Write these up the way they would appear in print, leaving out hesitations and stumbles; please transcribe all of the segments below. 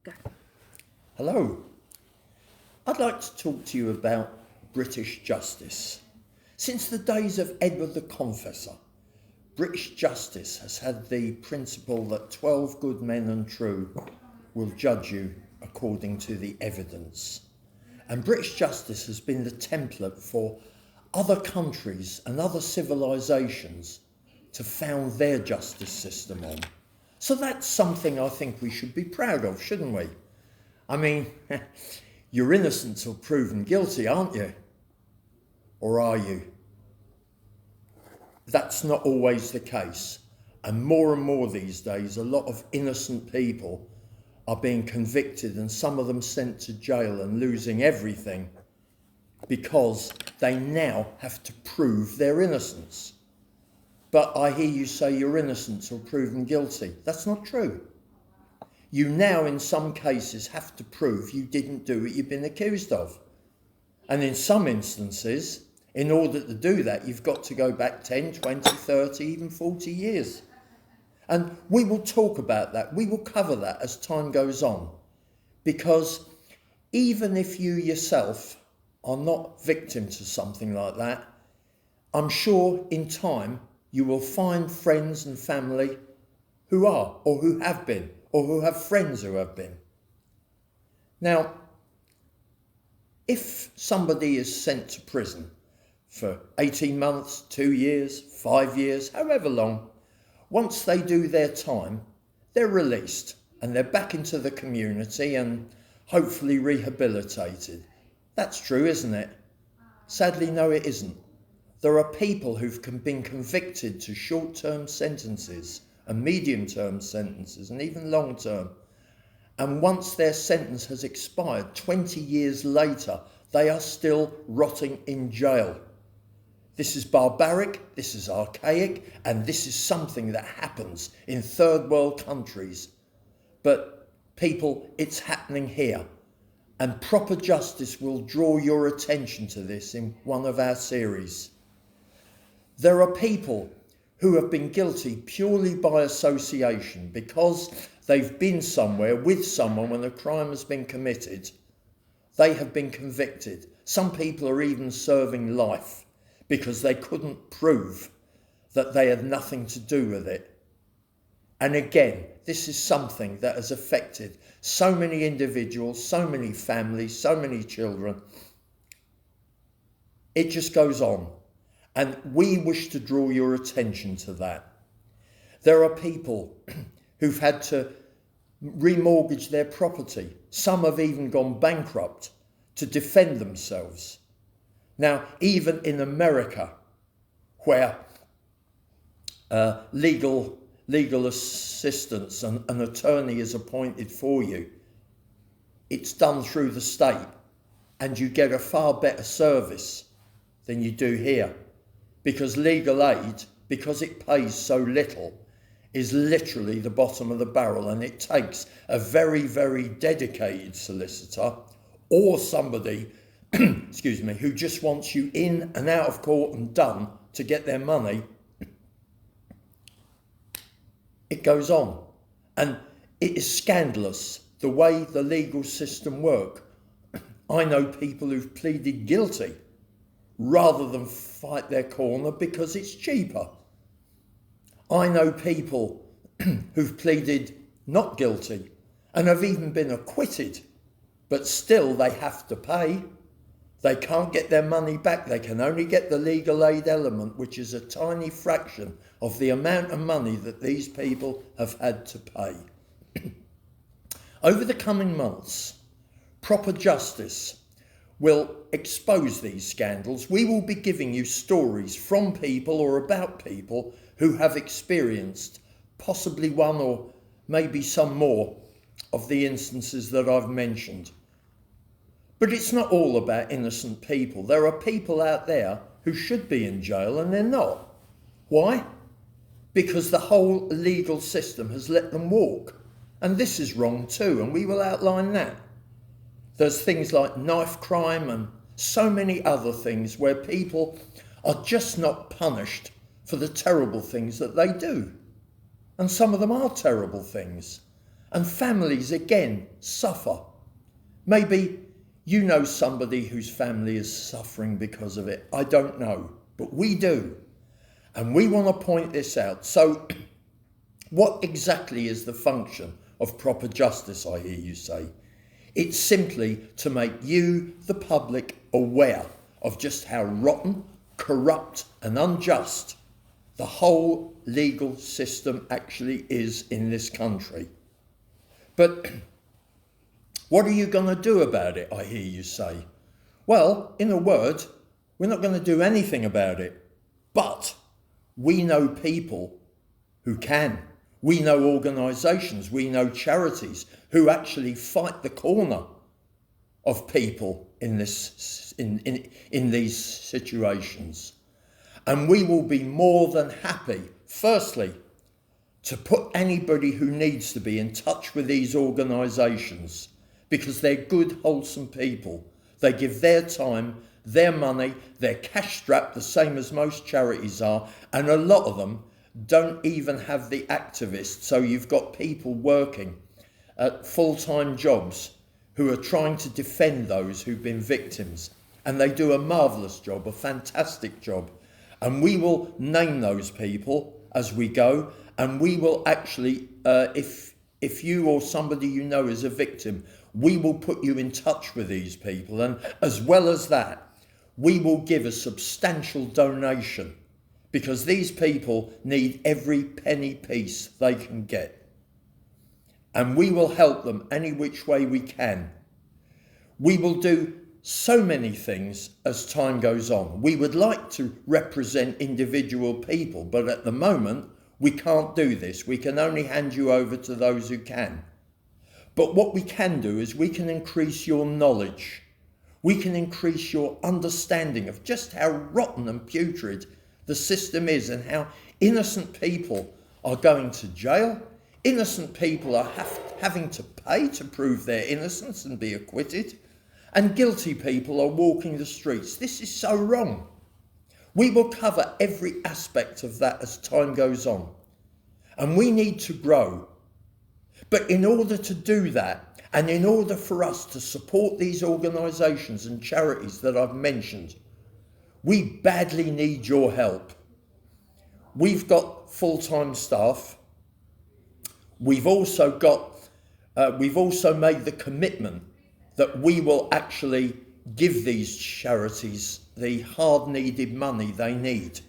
Go. Hello. I'd like to talk to you about British justice. Since the days of Edward the Confessor, British justice has had the principle that 12 good men and true will judge you according to the evidence. And British justice has been the template for other countries and other civilisations to found their justice system on. So that's something I think we should be proud of, shouldn't we? I mean, you're innocent till proven guilty, aren't you? Or are you? That's not always the case. And more these days, a lot of innocent people are being convicted and some of them sent to jail and losing everything because they now have to prove their innocence. But I hear you say you're innocent till proven guilty. That's not true. You now, in some cases, have to prove you didn't do what you've been accused of. And in some instances, in order to do that, you've got to go back 10, 20, 30, even 40 years. And we will talk about that. We will cover that as time goes on. Because even if you yourself are not victim to something like that, I'm sure in time you will find friends and family who are, or who have been, or who have friends who have been. Now, if somebody is sent to prison for 18 months, 2 years, 5 years, however long, once they do their time, they're released and they're back into the community and hopefully rehabilitated. That's true, isn't it? Sadly, no, it isn't. There are people who've been convicted to short-term sentences and medium-term sentences and even long-term. And once their sentence has expired, 20 years later, they are still rotting in jail. This is barbaric, this is archaic, and this is something that happens in third world countries. But people, it's happening here. And Proper Justice will draw your attention to this in one of our series. There are people who have been guilty purely by association because they've been somewhere with someone when a crime has been committed. They have been convicted. Some people are even serving life because they couldn't prove that they had nothing to do with it. And again, this is something that has affected so many individuals, so many families, so many children. It just goes on. And we wish to draw your attention to that. There are people who've had to remortgage their property. Some have even gone bankrupt to defend themselves. Now, even in America, where legal assistance and an attorney is appointed for you, it's done through the state, and you get a far better service than you do here. Because legal aid, because it pays so little, is literally the bottom of the barrel, and it takes a very, very dedicated solicitor or somebody, excuse me, who just wants you in and out of court and done to get their money. It goes on. And it is scandalous the way the legal system works. I know people who've pleaded guilty rather than fight their corner because it's cheaper. I know people who've pleaded not guilty and have even been acquitted, but still they have to pay. They can't get their money back. They can only get the legal aid element, which is a tiny fraction of the amount of money that these people have had to pay. Over the coming months, Proper Justice will expose these scandals. We will be giving you stories from people or about people who have experienced possibly one or maybe some more of the instances that I've mentioned. But it's not all about innocent people. There are people out there who should be in jail and they're not. Why? Because the whole legal system has let them walk. And this is wrong too, and we will outline that. There's things like knife crime and so many other things where people are just not punished for the terrible things that they do. And some of them are terrible things. And families, again, suffer. Maybe you know somebody whose family is suffering because of it. I don't know, but we do. And we want to point this out. So what exactly is the function of proper justice, I hear you say? It's simply to make you, the public, aware of just how rotten, corrupt and unjust the whole legal system actually is in this country. But what are you going to do about it, I hear you say? Well, in a word, we're not going to do anything about it. But we know people who can. We know organisations, we know charities who actually fight the corner of people in these situations. And we will be more than happy, firstly, to put anybody who needs to be in touch with these organisations, because they're good, wholesome people. They give their time, their money, they're cash-strapped, the same as most charities are, and a lot of them don't even have the activists. So you've got people working at full-time jobs who are trying to defend those who've been victims. And they do a marvellous job, a fantastic job. And we will name those people as we go. And we will actually, if you or somebody you know is a victim, we will put you in touch with these people. And as well as that, we will give a substantial donation, because these people need every penny piece they can get. And we will help them any which way we can. We will do so many things as time goes on. We would like to represent individual people, but at the moment, we can't do this. We can only hand you over to those who can. But what we can do is we can increase your knowledge. We can increase your understanding of just how rotten and putrid the system is, and how innocent people are going to jail. Innocent people are having to pay to prove their innocence and be acquitted. And guilty people are walking the streets. This is so wrong. We will cover every aspect of that as time goes on. And we need to grow. But in order to do that, and in order for us to support these organisations and charities that I've mentioned, we badly need your help. We've got full-time staff. We've also made the commitment that we will actually give these charities the hard-needed money they need.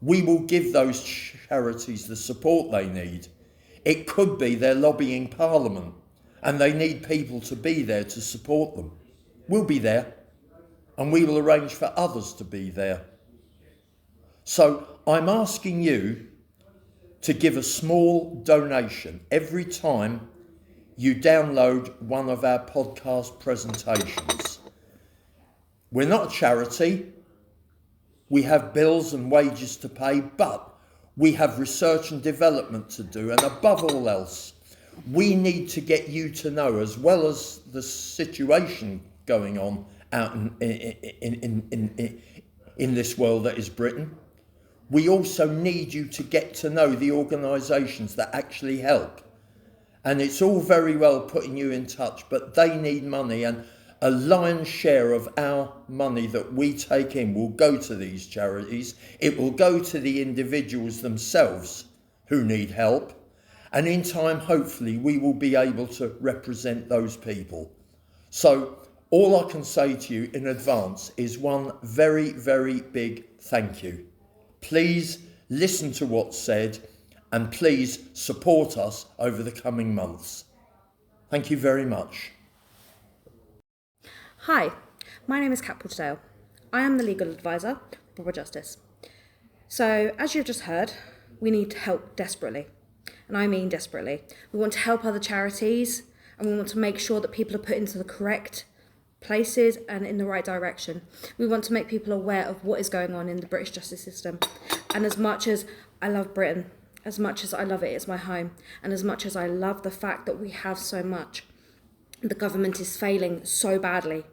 We will give those charities the support they need. It could be they're lobbying Parliament and they need people to be there to support them. We'll be there, and we will arrange for others to be there. So I'm asking you to give a small donation every time you download one of our podcast presentations. We're not a charity. We have bills and wages to pay, but we have research and development to do. And above all else, we need to get you to know, as well as the situation going on out in this world that is Britain, we also need you to get to know the organisations that actually help. And it's all very well putting you in touch, but they need money, and a lion's share of our money that we take in will go to these charities. It will go to the individuals themselves who need help. And in time, hopefully, we will be able to represent those people. So all I can say to you in advance is one very, very big thank you. Please listen to what's said, and please support us over the coming months. Thank you very much. Hi, my name is Kat Porterdale. I am the legal advisor for Proper Justice. So, as you've just heard, we need help desperately. And I mean desperately. We want to help other charities, and we want to make sure that people are put into the correct places and in the right direction. We want to make people aware of what is going on in the British justice system. And as much as I love Britain, as much as I love it, it's my home, and as much as I love the fact that we have so much, the government is failing so badly.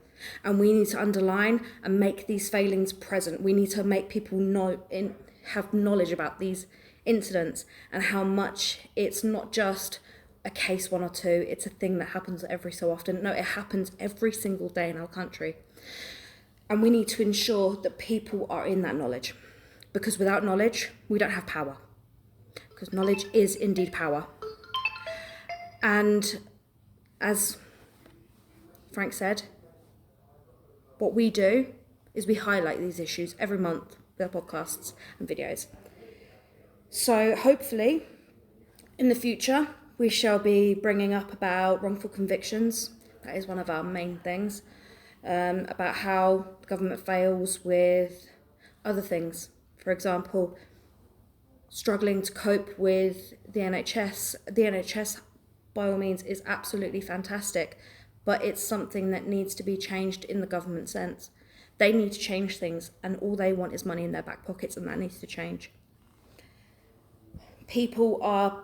And we need to underline and make these failings present. We need to make people have knowledge about these incidents and how much it's not just a case one or two, it's a thing that happens every so often. No, it happens every single day in our country. And we need to ensure that people are in that knowledge. Because without knowledge, we don't have power. Because knowledge is indeed power. And as Frank said, what we do is we highlight these issues every month with our podcasts and videos. So hopefully, in the future, we shall be bringing up about wrongful convictions. That is one of our main things. About how the government fails with other things. For example, struggling to cope with the NHS. The NHS, by all means, is absolutely fantastic, but it's something that needs to be changed in the government sense. They need to change things, and all they want is money in their back pockets, and that needs to change. People are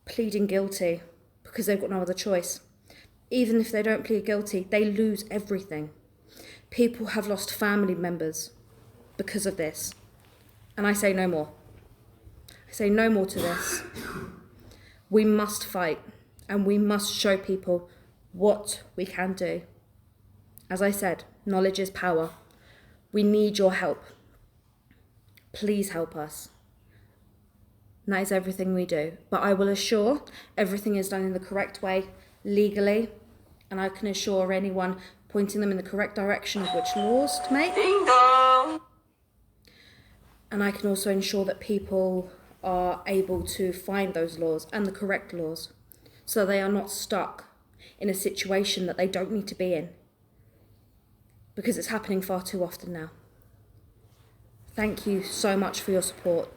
pleading guilty because they've got no other choice. Even if they don't plead guilty, they lose everything. People have lost family members because of this. And I say no more. I say no more to this. We must fight, and we must show people what we can do. As I said, knowledge is power. We need your help. Please help us. And that is everything we do. But I will assure everything is done in the correct way, legally, and I can assure anyone pointing them in the correct direction of which laws to make. And I can also ensure that people are able to find those laws and the correct laws, so they are not stuck in a situation that they don't need to be in, because it's happening far too often now. Thank you so much for your support.